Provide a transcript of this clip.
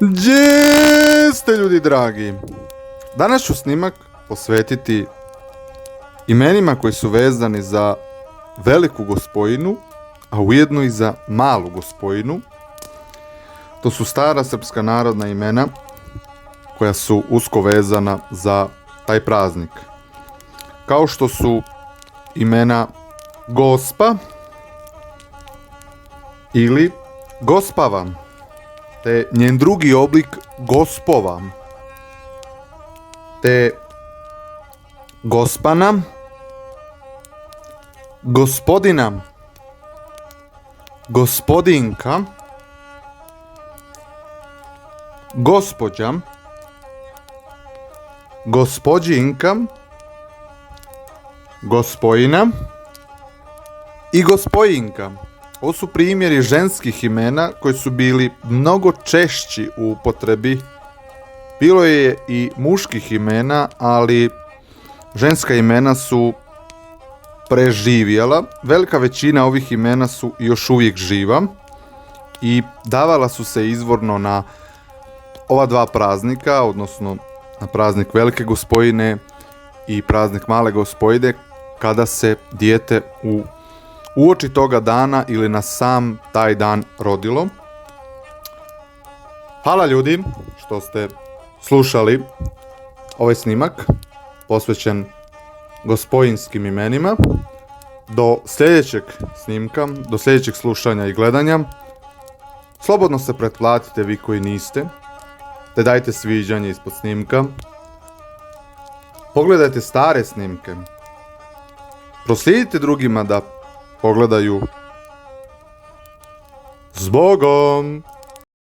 Gdje ste, ljudi dragi? Danas ću snimak posvetiti imenima koji su vezani za veliku Gospojinu, a ujedno i za malu Gospojinu. To su stara srpska narodna imena koja su usko vezana za taj praznik. Kao što su imena Gospa ili Gospava, te njen drugi oblik Gospova, te Gospana, Gospodina, Gospodinka, Gospođa, Gospođinka, Gospojina i Gospojinka. Ovo su primjeri ženskih imena koji su bili mnogo češći u upotrebi. Bilo je i muških imena, ali ženska imena su preživjela. Velika većina ovih imena su još uvijek živa i davala su se izvorno na ova dva praznika, odnosno na praznik Velike Gospojine i praznik Male Gospojine, kada se dijete uoči toga dana ili na sam taj dan rodilo. Hvala ljudi što ste slušali ovaj snimak posvećen gospojinskim imenima. Do sljedećeg snimka, do sljedećeg slušanja i gledanja, slobodno se pretplatite vi koji niste, te dajte sviđanje ispod snimka. Pogledajte stare snimke. Proslijedite drugima da pogledaju. Zbogom!